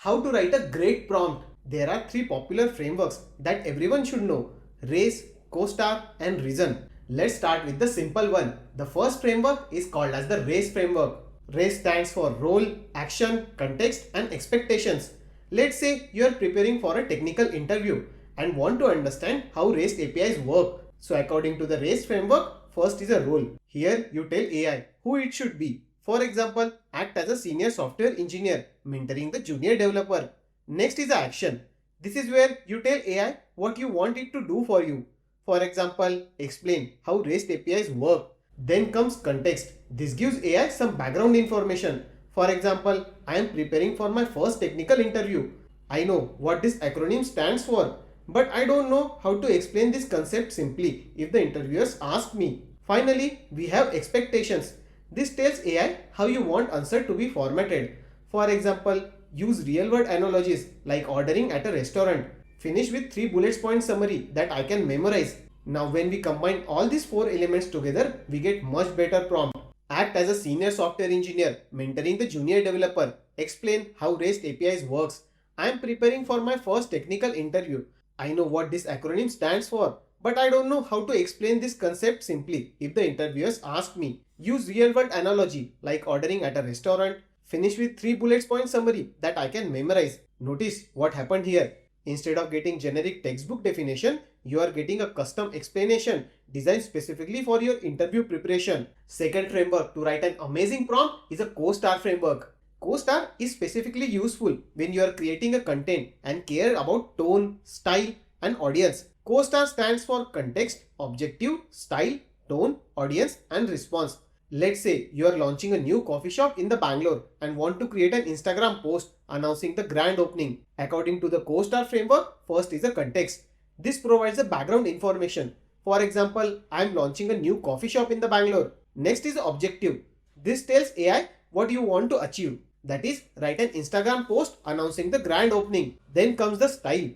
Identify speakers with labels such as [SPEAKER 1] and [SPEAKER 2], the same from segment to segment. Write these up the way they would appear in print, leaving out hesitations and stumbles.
[SPEAKER 1] How to write a great prompt. There are three popular frameworks that everyone should know: Race, CoStar, and Reason. Let's start with the simple one. The first framework is called as the Race framework. Race stands for role, action, context, and expectations. Let's say you are preparing for a technical interview and want to understand how REST APIs work. So according to the REST framework, first is a role. Here you tell AI who it should be. For example, act as a senior software engineer, mentoring the junior developer. Next is action. This is where you tell AI what you want it to do for you. For example, explain how REST APIs work. Then comes context. This gives AI some background information. For example, I am preparing for my first technical interview. I know what this acronym stands for, but I don't know how to explain this concept simply if the interviewers ask me. Finally, we have expectations. This tells AI how you want answer to be formatted. For example, use real-world analogies like ordering at a restaurant. Finish with 3 bullet point summary that I can memorize. Now when we combine all these 4 elements together, we get much better prompt. Act as a senior software engineer, mentoring the junior developer. Explain how REST APIs works. I am preparing for my first technical interview. I know what this acronym stands for, but I don't know how to explain this concept simply if the interviewers ask me. Use real-world analogy like ordering at a restaurant. Finish with 3 bullet point summary that I can memorize. Notice what happened here. Instead of getting generic textbook definition, you are getting a custom explanation designed specifically for your interview preparation. Second framework to write an amazing prompt is a CoStar framework. CoStar is specifically useful when you are creating a content and care about tone, style, and audience. CoStar stands for context, objective, style, tone, audience, and response. Let's say you are launching a new coffee shop in the Bangalore and want to create an Instagram post announcing the grand opening. According to the CoStar framework, first is the context. This provides the background information. For example, I am launching a new coffee shop in the Bangalore. Next is the objective. This tells AI what you want to achieve. That is, write an Instagram post announcing the grand opening. Then comes the style.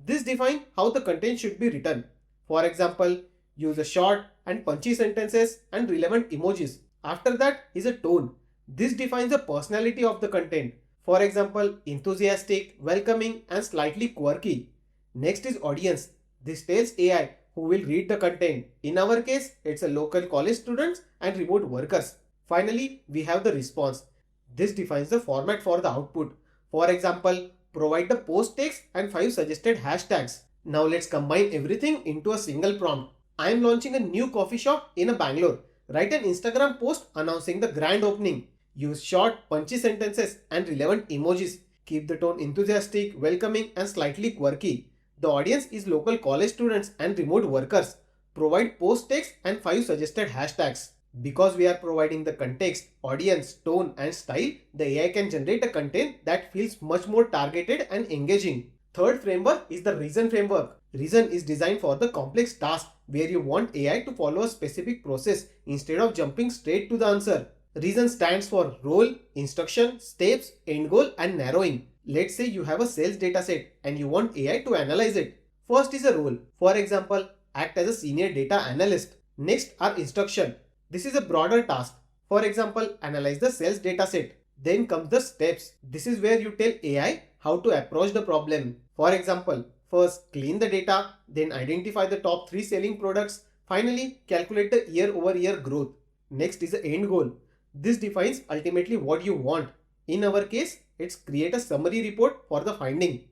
[SPEAKER 1] This defines how the content should be written. For example, use a short and punchy sentences and relevant emojis. After that is a tone. This defines the personality of the content. For example, enthusiastic, welcoming, and slightly quirky. Next is audience. This tells AI who will read the content. In our case, it's a local college students and remote workers. Finally, we have the response. This defines the format for the output. For example, provide the post text and 5 suggested hashtags. Now let's combine everything into a single prompt. I am launching a new coffee shop in a Bangalore. Write an Instagram post announcing the grand opening. Use short, punchy sentences and relevant emojis. Keep the tone enthusiastic, welcoming, and slightly quirky. The audience is local college students and remote workers. Provide post text and 5 suggested hashtags. Because we are providing the context, audience, tone, and style, the AI can generate a content that feels much more targeted and engaging. Third framework is the Reason framework. Reason is designed for the complex task where you want AI to follow a specific process instead of jumping straight to the answer. Reason stands for role, instruction, steps, end goal, and narrowing. Let's say you have a sales dataset and you want AI to analyze it. First is a role. For example, act as a senior data analyst. Next are instruction. This is a broader task. For example, analyze the sales dataset. Then comes the steps. This is where you tell AI how to approach the problem. For example, first clean the data, then identify the top 3 selling products. Finally, calculate the year-over-year growth. Next is the end goal. This defines ultimately what you want. In our case, it's create a summary report for the finding.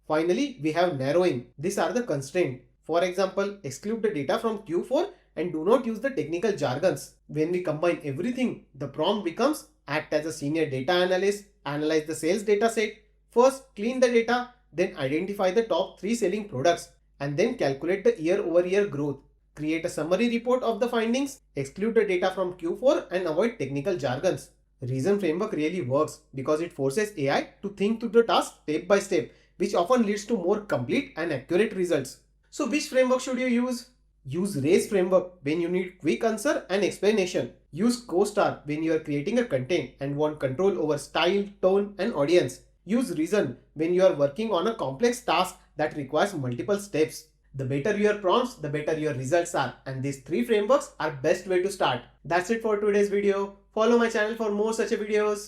[SPEAKER 1] Finally, we have narrowing. These are the constraints. For example, exclude the data from Q4 and do not use the technical jargons. When we combine everything, the prompt becomes act as a senior data analyst, analyze the sales dataset, first clean the data, then identify the top 3 selling products, and then calculate the year-over-year growth. Create a summary report of the findings, exclude the data from Q4 and avoid technical jargons. Reason framework really works because it forces AI to think through the task step by step, which often leads to more complete and accurate results. So which framework should you use? Use RACE framework when you need quick answer and explanation. Use CoStar when you are creating a content and want control over style, tone, and audience. Use Reason when you are working on a complex task that requires multiple steps. The better your prompts, the better your results are, and these 3 frameworks are best way to start. That's it for today's video. Follow my channel for more such videos.